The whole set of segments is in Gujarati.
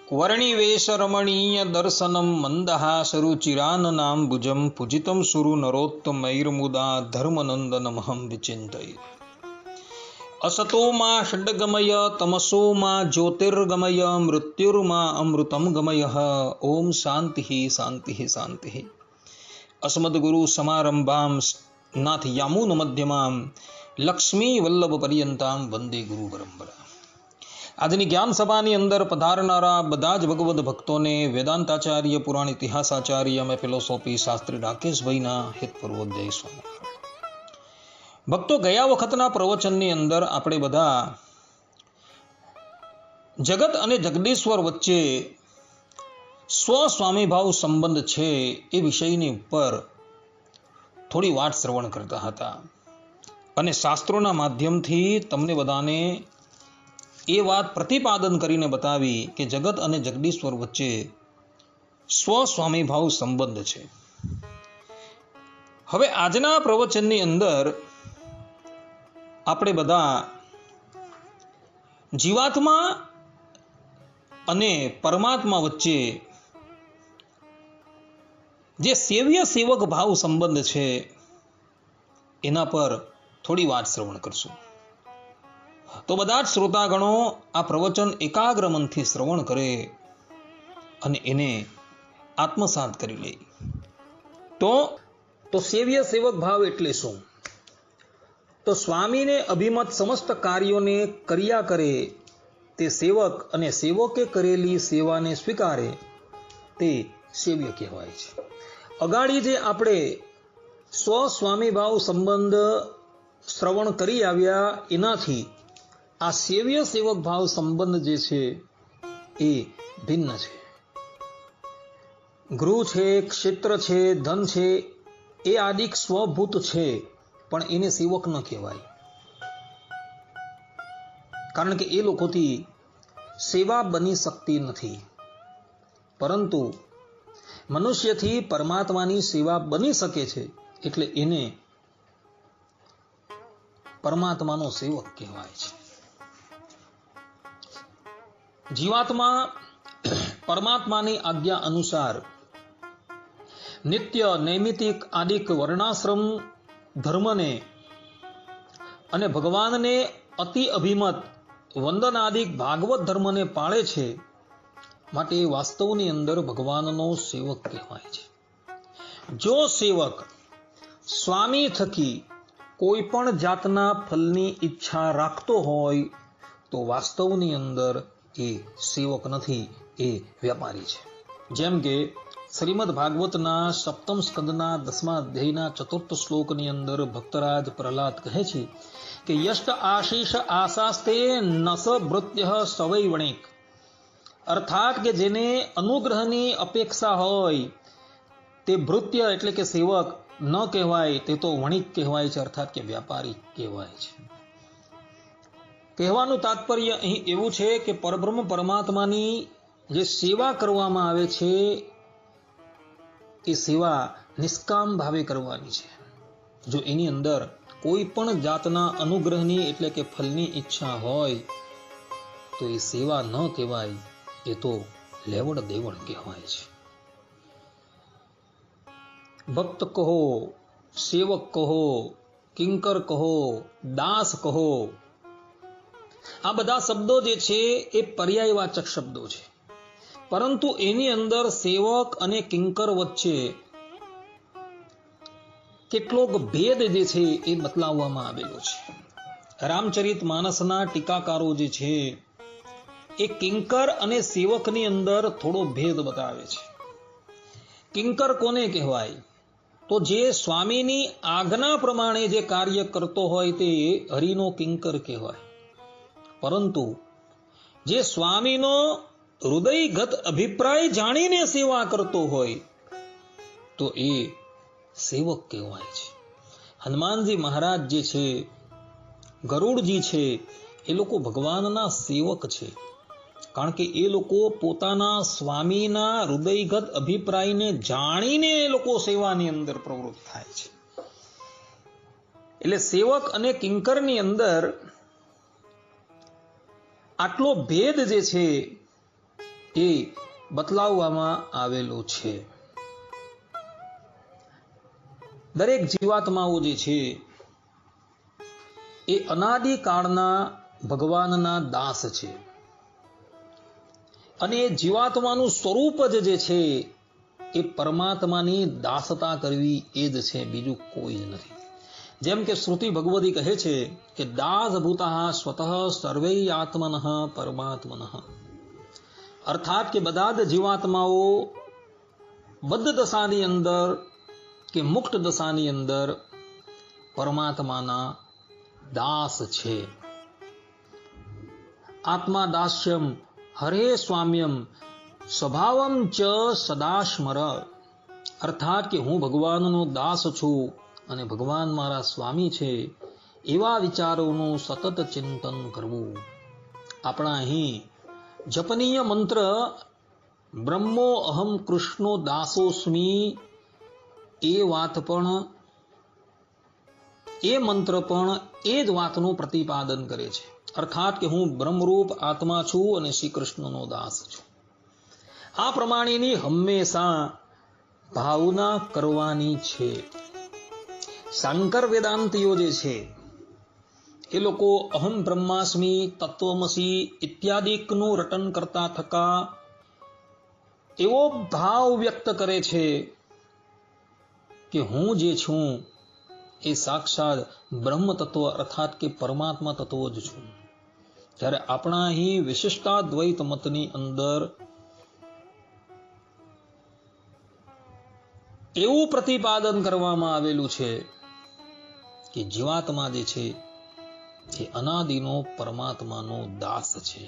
वर्णिवेश रमणीय दर्शनम मंदहासरुचिराननाम्बुजं पूजितं सुरु नरोत्तमैर्मुदा धर्मनंदनमहं विचिन्तये। असतो मा षड्गमय तमसो मा ज्योतिर्गमय मृत्युर्मा अमृतं गमय। ओम शांति शांति शांति। अस्मद्गुरु समारंभां नाथ यामुन मध्यमां लक्ष्मी वल्लभ पर्यंतां वंदे गुरु परंपरा। આજની જ્ઞાન સભાની અંદર પધારનારા બધા જ ભગવદ ભક્તોને વેદાંતાચાર્ય, પુરાણ ઇતિહાસાચાર્ય અને ફિલોસોફી શાસ્ત્રી રાકેશભાઈના હિતપૂર્વક જય સ્વામિનારાયણ। ભક્તો, ગયા વખતના પ્રવચનની અંદર આપણે બધા જગત અને જગદીશ્વર વચ્ચે સ્વસ્વામીભાવ સંબંધ છે એ વિષયની ઉપર થોડી વાત શ્રવણ કરતા હતા અને શાસ્ત્રોના માધ્યમથી તમને બધાને એ વાત પ્રતિપાદન કરીને બતાવી કે જગત અને જગદીશ્વર વચ્ચે સ્વસ્વામીભાવ સંબંધ છે। હવે આજના પ્રવચનની અંદર આપણે બધા જીવાત્મા અને પરમાત્મા વચ્ચે જે સેવ્ય સેવક ભાવ સંબંધ છે એના પર થોડી વાત શ્રવણ કરશું। તો બધા જ શ્રોતાગણો આ પ્રવચન એકાગ્ર મનથી શ્રવણ કરે અને એને આત્મસાત કરી લે। તો સેવ્ય સેવક ભાવ એટલે શું? તો સ્વામીને અભિમત સમસ્ત કાર્યોને કર્યા કરે તે સેવક અને સેવકે કરેલી સેવાને સ્વીકારે તે સેવ્ય કહેવાય છે। અગાડી જે આપણે સ્વસ્વામીભાવ સંબંધ શ્રવણ કરી આવ્યા એનાથી આ સેવ્ય સેવક ભાવ સંબંધ જે છે એ ભિન્ન છે। ગૃહ છે, ક્ષેત્ર છે, ધન છે એ આદિક સ્વભૂત છે, પણ એને સેવક ન કહેવાય, કારણ કે એ લોકોથી સેવા બની શકતી નથી। પરંતુ મનુષ્યથી પરમાત્માની સેવા બની શકે છે, એટલે એને પરમાત્માનો સેવક કહેવાય છે। જીવાત્મા પરમાત્માની આજ્ઞા અનુસાર નિત્ય નૈમિતિક આદિક વર્ણાશ્રમ ધર્મને અને ભગવાનને અતિ અભિમત વંદનાદિક ભાગવત ધર્મને પાળે છે, માટે વાસ્તવની અંદર ભગવાનનો સેવક કહેવાય છે। જો સેવક સ્વામી થકી કોઈ પણ જાતના ફલની ઈચ્છા રાખતો હોય તો વાસ્તવની અંદર એ સેવક નથી, એ વ્યાપારી છે। જેમ કે શ્રીમદ ભાગવતના સપ્તમ સ્કંદના 10મા અધ્યાયના 4th શ્લોકની અંદર ભક્તરાજ પ્રહલાદ કહે છે કે યષ્ટ આશીષ આશાસ્તે નસ ભૃત્ય સવૈ વણિક, અર્થાત કે જેને અનુગ્રહની અપેક્ષા હોય તે ભૃત્ય એટલે કે સેવક ન કહેવાય, તે તો વણિક કહેવાય છે, અર્થાત કે વ્યાપારી કહેવાય છે। કહેવાનું તાત્પર્ય અહીં એવું છે કે પરબ્રહ્મ પરમાત્માની જે સેવા કરવામાં આવે છે એ સેવા નિષ્કામ ભાવે કરવાની છે। જો એની અંદર કોઈ પણ જાતના અનુગ્રહની એટલે કે ફલની ઈચ્છા હોય તો એ સેવા ન કહેવાય, એ તો લેવડ દેવડ કહેવાય છે। ભક્ત કહો, સેવક કહો, કિંકર કહો, દાસ કહો, આ બધા શબ્દો જે છે એ પર્યાયવાચક શબ્દો છે, પરંતુ એની અંદર સેવક અને કિંકર વચ્ચે કેટલોક ભેદ જે છે એ બતલાવવામાં આવેલો છે। રામચરિત માનસના ટીકાકારો જે છે એ કિંકર અને સેવકની અંદર થોડો ભેદ બતાવે છે। કિંકર કોને કહેવાય? તો જે સ્વામીની આજ્ઞા પ્રમાણે જે કાર્ય કરતો હોય તે હરિનો કિંકર કહેવાય, પરંતુ જે સ્વામીનો હૃદયગત અભિપ્રાય જાણીને સેવા કરતો હોય તો એ સેવક કહેવાય છે। હનુમાનજી મહારાજ જે છે, ગરુડજી છે, એ લોકો ભગવાનના સેવક છે, કારણ કે એ લોકો પોતાના સ્વામીના હૃદયગત અભિપ્રાયને જાણીને એ લોકો સેવાની અંદર પ્રવૃત્ત થાય છે। એટલે સેવક અને કિંકરની અંદર આટલો ભેદ જે છે એ બતલાવવામાં આવેલું છે. દરેક જીવાત્માઓ જે છે એ અનાદિકાળના ભગવાનના દાસ છે, અને એ જીવાત્માનું સ્વરૂપ જ જે છે એ પરમાત્માની દાસતા કરવી એ જ છે, બીજું કોઈ જ નથી. જેમ કે શ્રુતિ ભગવતી કહે છે કે દાસ ભૂતા સ્વતઃ સર્વે આત્મનઃ પરમાત્મનઃ, અર્થાત કે બધા જ જીવાત્માઓ બદ્ધ દશાની અંદર કે મુક્ત દશાની અંદર પરમાત્માના દાસ છે. આત્મા દાસ્યમ હરે સ્વામ્યમ સ્વભાવમ ચ સદા સ્મર, અર્થાત કે હું ભગવાનનો દાસ છું અને ભગવાન મારા સ્વામી છે, એવા વિચારોનું સતત ચિંતન કરવું. આપણા અહીં જપનીય મંત્ર બ્રહ્મો અહમ કૃષ્ણો દાસોસ્મી, એ વાત પણ એ મંત્ર પણ એ જ વાતનું પ્રતિપાદન કરે છે, અર્થાત કે હું બ્રહ્મરૂપ આત્મા છું અને શ્રી કૃષ્ણનો દાસ છું. આ પ્રમાણેની હંમેશા ભાવના કરવાની છે. શંકર વેદાંતીઓ જે છે એ લોકો અહમ બ્રહ્માસ્મિ, તત્વમસી ઇત્યાદિકનું રટન કરતા થકા એવો ભાવ વ્યક્ત કરે છે કે હું જે છું એ સાક્ષાત બ્રહ્મ તત્વ અર્થાત કે પરમાત્મા તત્વ જ છું. ત્યારે આપણા અહીં વિશિષ્ટાદ્વૈત મતની અંદર એવું પ્રતિપાદન કરવામાં આવેલું છે કે જીવાત્મા જે છે એ અનાદિનો પરમાત્માનો દાસ છે.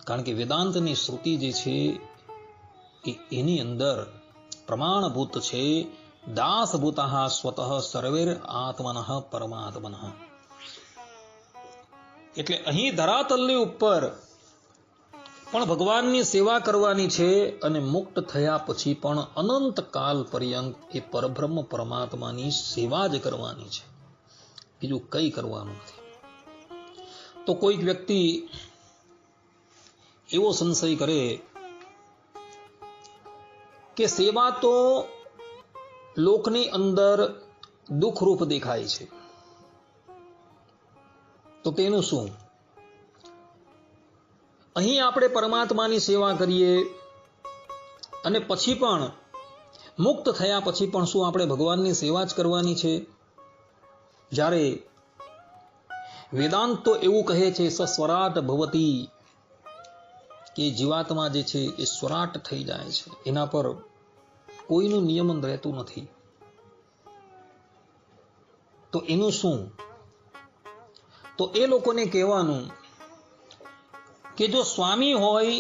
કારણ કે વેદાંતની શ્રુતિ જે છે એની અંદર પ્રમાણભૂત છે દાસ ભૂતઃ સ્વતઃ સર્વેર આત્મનઃ પરમાત્મનઃ. એટલે અહીં ધરાતલની ઉપર પણ ભગવાનની સેવા કરવાની છે, અને મુક્ત થયા પછી પણ અનંત કાલ પર્યંત એ પરબ્રહ્મ પરમાત્માની સેવા જ કરવાની છે, બીજું કંઈ કરવાનું નથી. તો કોઈક વ્યક્તિ એવો સંશય કરે કે સેવા તો લોકની અંદર દુઃખરૂપ દેખાય છે, તો તેનું શું? અહીં આપણે પરમાત્માની સેવા કરીએ અને પછી પણ મુક્ત થયા પછી પણ શું આપણે ભગવાનની સેવા જ કરવાની છે? જ્યારે વેદાંત તો એવું કહે છે સસ્વરાટ ભવતી, કે જીવાત્મા જે છે એ સ્વરાટ થઈ જાય છે, એના પર કોઈનું નિયમન રહેતું નથી. તો એનું શું? તો એ લોકોને કહેવાનું કે જો સ્વામી હોય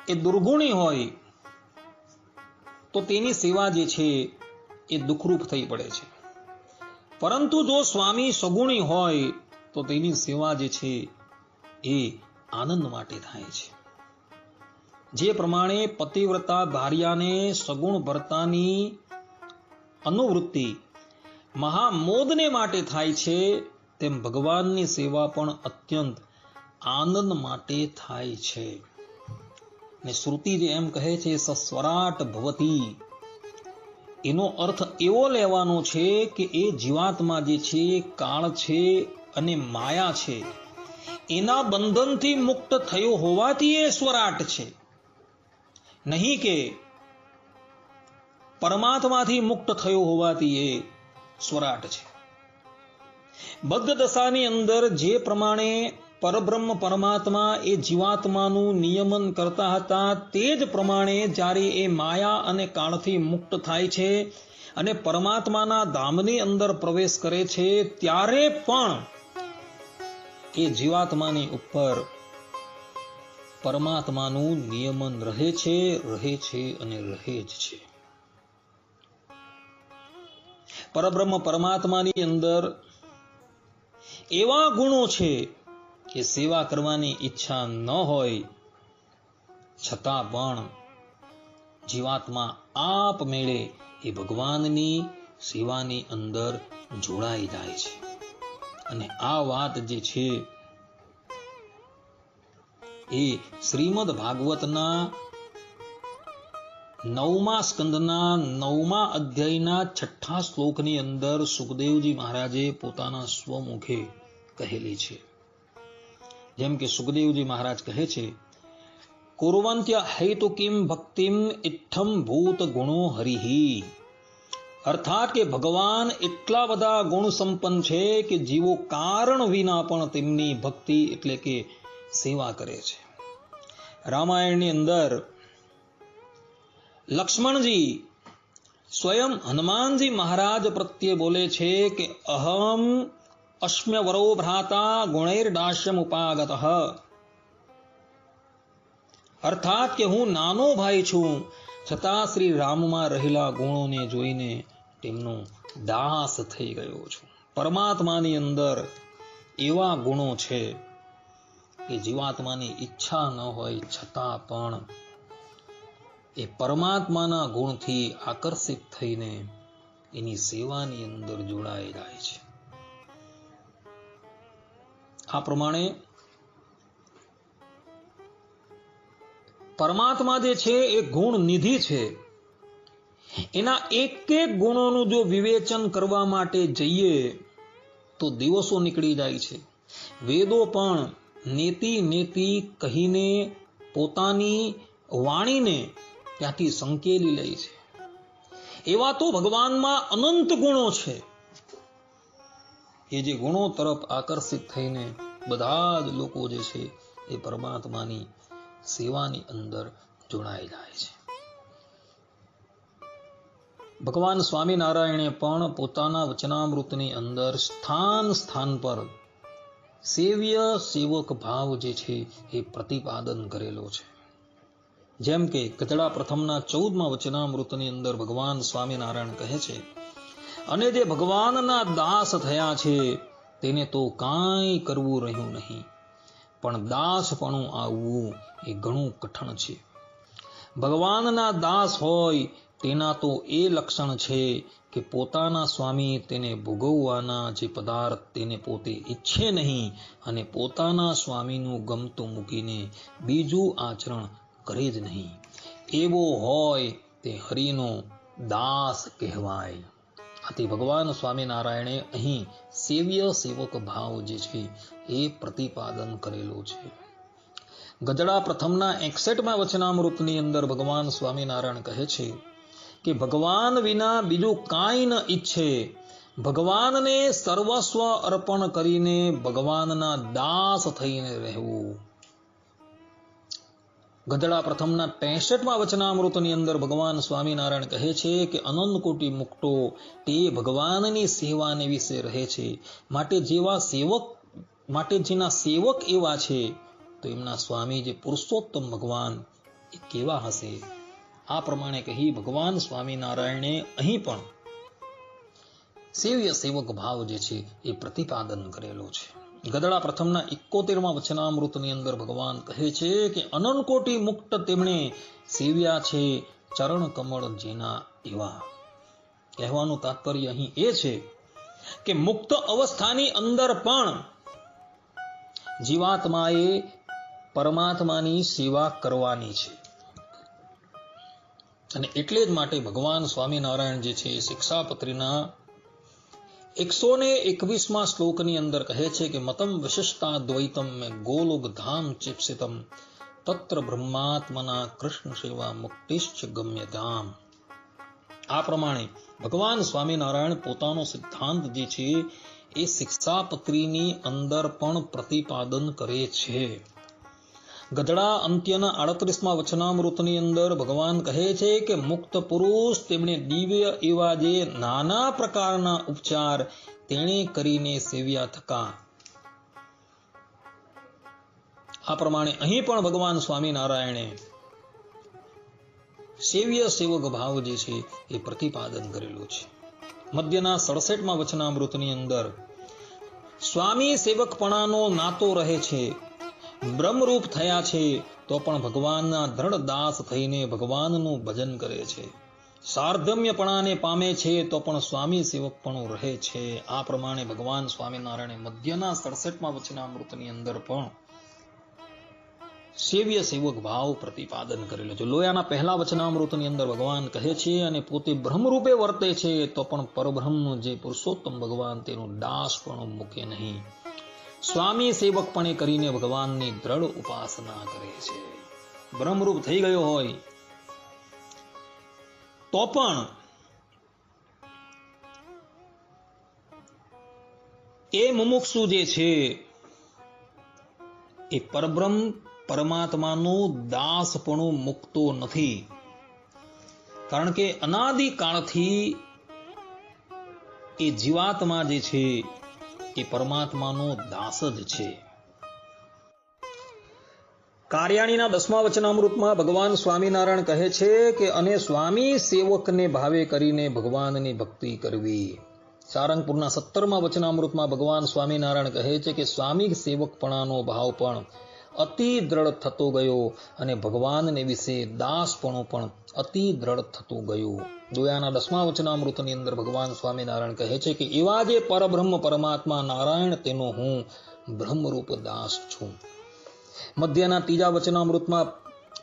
એ દુર્ગુણી હોય તો તેની સેવા જે છે એ દુઃખરૂપ થઈ પડે છે, પરંતુ જો સ્વામી સગુણી હોય તો તેની સેવા જે છે એ આનંદ માટે થાય છે. જે પ્રમાણે પતિવ્રતા ભાર્યાને સગુણ ભર્તાની અનુવૃત્તિ મહામોદને માટે થાય છે, તેમ ભગવાનની સેવા પણ અત્યંત આનંદ માટે થાય છે. ને શ્રુતિ જે એમ કહે છે સસ્વરાટ ભવતી, એનો અર્થ એવો લેવાનો છે કે એ જીવાત્મા જે છે કાળ છે અને માયા છે, એના બંધનથી મુક્ત થયો હોવાથી એ સ્વરાટ છે, નહીં કે પરમાત્માથી મુક્ત થયો હોવાથી એ સ્વરાટ છે. બદ્ધ દશાની અંદર જે પ્રમાણે પરબ્રહ્મ પરમાત્મા એ જીવાત્માનું નિયમન કરતા હતા, તે જ પ્રમાણે જ્યારે એ માયા અને કાળથી મુક્ત થાય છે અને પરમાત્માના ધામની અંદર પ્રવેશ કરે છે, ત્યારે પણ એ જીવાત્માની ઉપર પરમાત્માનું નિયમન રહે છે અને રહે જ છે. પરબ્રહ્મ પરમાત્માની અંદર એવા ગુણો છે કે સેવા કરવાની ઈચ્છા ન હોય છતાં પણ જીવાત્મા આપમેળે એ ભગવાનની સેવાની અંદર જોડાઈ જાય છે. અને આ વાત જે છે એ શ્રીમદ ભાગવતના 9મા સ્કંદના 9મા અધ્યાયના 6ઠા શ્લોકની અંદર સુખદેવજી મહારાજે પોતાના સ્વમુખે કહેલી છે. જેમ કે સુખદેવજી મહારાજ કહે છે, કુર્વંત્ય હૈતુકીમ ભક્તિમ ઇત્થમ ભૂત ગુણો હરિહિ. અર્થાત કે ભગવાન એટલા બધા ગુણ સંપન્ન છે કે જીવો કારણ વિના પણ તેમની ભક્તિ એટલે કે સેવા કરે છે. રામાયણની અંદર લક્ષ્મણજી સ્વયં હનુમાનજી મહારાજ પ્રત્યે બોલે છે કે અહમ અસ્મ્ય વરો ભ્રાતા ગુણૈર્દાસ્યમ ઉપાગતઃ. અર્થાત કે હું નાનો ભાઈ છું, છતાં શ્રી રામમાં રહેલા ગુણોને જોઈને તેમનો દાસ થઈ ગયો છું. પરમાત્માની અંદર એવા ગુણો છે કે જીવાત્માની ઈચ્છા ન હોય છતાં પણ એ પરમાત્માના ગુણથી આકર્ષિત થઈને એની સેવાની અંદર જોડાઈ જાય છે. આ પ્રમાણે પરમાત્મા જે છે એ ગુણ નિધિ છે. એના એક એક ગુણોનું જો વિવેચન કરવા માટે જઈએ તો દિવસો નીકળી જાય છે. વેદો પણ નેતિ નેતિ કહીને પોતાની વાણીને ત્યાંથી સંકેલી લે છે. એવા તો ભગવાનમાં અનંત ગુણો છે. એ જે ગુણો તરફ આકર્ષિત થઈને બધા જ લોકો જે છે એ પરમાત્માની સેવાની અંદર જોડાઈ જાય છે. ભગવાન સ્વામિનારાયણે પણ પોતાના વચનામૃતની અંદર સ્થાન સ્થાન પર સેવ્ય સેવક ભાવ જે છે એ પ્રતિપાદન કરેલો છે. જેમ કે ગધડા પ્રથમના 14મા વચનામૃતની અંદર ભગવાન સ્વામિનારાયણ કહે છે, અને જે ભગવાનના દાસ થયા છે તેને તો કાંઈ કરવું રહ્યું નહીં, પણ દાસપણું આવવું એ ઘણું કઠણ છે. ભગવાનના દાસ હોય તેના તો એ લક્ષણ છે કે પોતાના સ્વામી તેને ભોગવવાના જે પદાર્થ તેને પોતે ઈચ્છે નહીં અને પોતાના સ્વામીનું ગમતું મૂકીને બીજું આચરણ કરે જ નહીં. એવો હોય તે હરિનો દાસ કહેવાય. આથી ભગવાન સ્વામિનારાયણે અહીં સેવ્ય સેવક ભાવ જે છે એ પ્રતિપાદન કરેલું છે. ગધડા પ્રથમના 61મા વચનામૃતની અંદર ભગવાન સ્વામિનારાયણ કહે છે કે ભગવાન વિના બીજું કાંઈ ન ઈચ્છે, ભગવાનને સર્વસ્વ અર્પણ કરીને ભગવાનના દાસ થઈને રહેવું. ગધડા પ્રથમના 63મા વચનામૃતની અંદર ભગવાન સ્વામિનારાયણ કહે છે કે અનંત કોટી મુક્તો તે ભગવાનની સેવાને વિશે રહે છે, માટે જેના સેવક એવા છે તો એમના સ્વામી જે પુરુષોત્તમ ભગવાન એ કેવા હશે. આ પ્રમાણે કહી ભગવાન સ્વામિનારાયણે અહીં પણ સેવ્ય સેવક ભાવ જે છે એ પ્રતિપાદન કરેલો છે. ગધડા પ્રથમના 71મા વચનામૃતની અંદર ભગવાન કહે છે કે અનંત કોટી મુક્ત તેમણે સેવ્યા છે, ચરણ કમળ જેના એવા. કહેવાનું તાત્પર્ય અહીં એ છે કે મુક્ત અવસ્થાની અંદર પણ જીવાત્માએ પરમાત્માની સેવા કરવાની છે. અને એટલે જ માટે ભગવાન સ્વામિનારાયણ જે છે શિક્ષાપત્રીના 121મા શ્લોકની અંદર કહે છે કે મતમ વિશિષ્ટા દ્વૈતમ મેં ગોલોક ધામ ચિપ્સિતમ તત્ર બ્રહ્માત્મના કૃષ્ણ સેવા મુક્તિશ્ચ ગમ્યતામ. આ પ્રમાણે ભગવાન સ્વામિનારાયણ પોતાનો સિદ્ધાંત જે છે એ શિક્ષાપત્રીની અંદર પણ પ્રતિપાદન કરે છે. ગધડા અંત્યના 38મા વચનામૃતની અંદર ભગવાન કહે છે કે મુક્ત પુરુષ તેમણે દિવ્ય એવા જે નાના પ્રકારના ઉપચાર તેણે કરીને સેવ્યા થકા. આ પ્રમાણે અહીં પણ ભગવાન સ્વામિનારાયણે સેવ્ય સેવક ભાવ જે છે એ પ્રતિપાદન કરેલું છે. મધ્યના 67મા વચનામૃતની અંદર સ્વામી સેવકપણાનો નાતો રહે છે. બ્રહ્મરૂપ થયા છે તો પણ ભગવાનના દ્રઢ દાસ થઈને ભગવાનનું ભજન કરે છે. સાર્ધમ્યપણાને પામે છે તો પણ સ્વામી સેવકપણું રહે છે. આ પ્રમાણે ભગવાન સ્વામિનારાયણે મધ્યના 67મા વચનામૃતની અંદર પણ સેવ્ય સેવક ભાવ પ્રતિપાદન કરેલો છે. લોયાના પહેલા વચનામૃતની અંદર ભગવાન કહે છે અને પોતે બ્રહ્મરૂપે વર્તે છે તો પણ પરબ્રહ્મ જે પુરુષોત્તમ ભગવાન તેનું દાસ પણ મૂકે નહીં. સ્વામી સેવકપણે કરીને ભગવાનની દ્રઢ ઉપાસના કરે છે. બ્રહ્મરૂપ થઈ ગયો હોય તો પણ એ મુમુક્ષુ જે છે એ પરબ્રહ્મ પરમાત્માનું દાસપણું મુકતો નથી. કારણ કે અનાદિકાળથી એ જીવાત્મા જે છે એ પરમાત્માનો દાસ જ છે. કાર્યાણીના 10મા વચનામૃતમાં ભગવાન સ્વામિનારાયણ કહે છે કે અને સ્વામી સેવકને ભાવે કરીને ભગવાનની ભક્તિ કરવી. સારંગપુરના 17મા વચનામૃતમાં ભગવાન સ્વામિનારાયણ કહે છે કે સ્વામી સેવકપણાનો ભાવ પણ અતિ દ્રઢ થતો ગયો અને ભગવાનને વિશે દાસપણું પણ અતિ દ્રઢ થતું ગયું. દોયાના 10મા વચનામૃતની અંદર ભગવાન સ્વામિનારાયણ કહે છે કે એવા જે પરબ્રહ્મ પરમાત્મા નારાયણ તેનો હું બ્રહ્મરૂપ દાસ છું. મધ્યના 3જા વચનામૃતમાં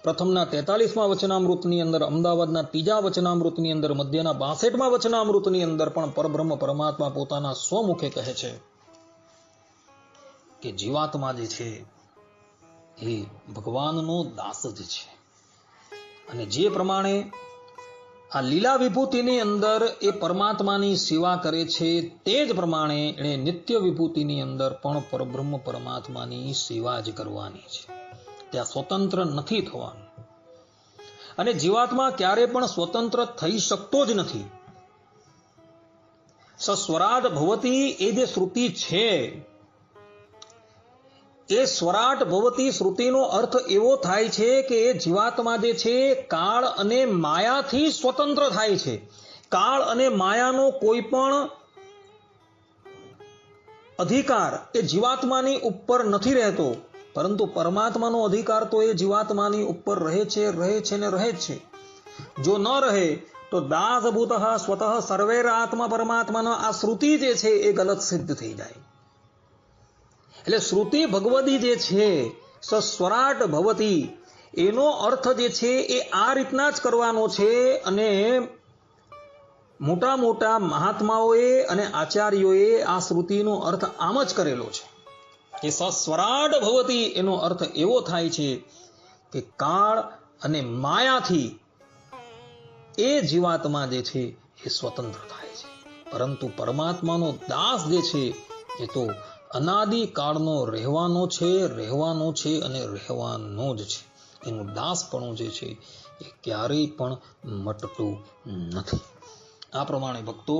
પ્રથમના 43મા વચનામૃતની અંદર, અમદાવાદના 3જા વચનામૃતની અંદર, મધ્યના 62મા વચનામૃતની અંદર પણ પરબ્રહ્મ પરમાત્મા પોતાના સ્વમુખે કહે છે કે જીવાત્મા જે છે એ ભગવાનનો દાસ જ છે. અને જે પ્રમાણે આ લીલા વિભૂતિની અંદર એ પરમાત્માની સેવા કરે છે તે જ પ્રમાણે એણે નિત્ય વિભૂતિની અંદર પણ પરબ્રહ્મ પરમાત્માની સેવા જ કરવાની છે. ત્યાં સ્વતંત્ર નથી થવાનું. અને જીવાત્મા ક્યારે પણ સ્વતંત્ર થઈ શકતો જ નથી. સસ્વરાટ ભવતી એ જે શ્રુતિ છે એ સ્વરાટ ભવતી શ્રુતિનો અર્થ એવો થાય છે કે એ જીવાત્મા જે છે કાળ અને માયાથી સ્વતંત્ર થાય છે. કાળ અને માયાનો કોઈ પણ અધિકાર એ જીવાત્માની ઉપર નથી રહેતો, પરંતુ પરમાત્માનો અધિકાર તો એ જીવાત્માની ઉપર રહે છે ને રહે જ છે. જો ન રહે તો દાસભૂત સ્વતઃ સર્વેર આત્મા પરમાત્માનો આ શ્રુતિ જે છે એ ગલત સિદ્ધ થઈ જાય. એટલે શ્રુતિ ભગવદી જે છે સસ્વરાટ ભવતી એનો અર્થ જે છે એ આ રીતના જ કરવાનો છે. અને મોટા મોટા મહાત્માઓએ અને આચાર્યોએ આ શ્રુતિનો અર્થ આમ જ કરેલો છે કે સસ્વરાટ ભવતી એનો અર્થ એવો થાય છે કે કાળ અને માયાથી એ જીવાત્મા જે છે એ સ્વતંત્ર થાય છે. પરંતુ પરમાત્માનો દાસ જે છે એ તો અનાદિકાળનો રહેવાનો છે અને રહેવાનો જ છે. એનું દાસપણું જે છે એ ક્યારેય પણ મટતું નથી. આ પ્રમાણે ભક્તો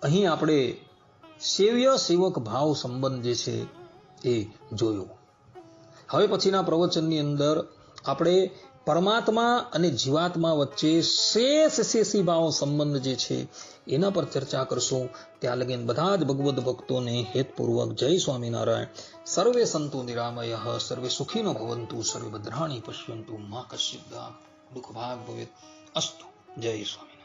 અહીં આપણે સેવ્ય સેવક ભાવ સંબંધ જે છે એ જોયો. હવે પછીના પ્રવચનની અંદર આપણે પરમાત્મા અને જીવાત્મા વચ્ચે શેષી ભાવ સંબંધ જે છે એના પર ચર્ચા કરશું. ત્યાં લગીન બધા જ ભગવદ ભક્તોને હેતપૂર્વક જય સ્વામિનારાયણ. સર્વે સંતુ નિરામયઃ, સર્વે સુખીનો ભવંતુ, સર્વે ભદ્રાણી પશ્યંતુ, મા કશ્ચિદ દુઃખ ભાગ ભવેત. અસ્તુ. જય સ્વામિનારાયણ.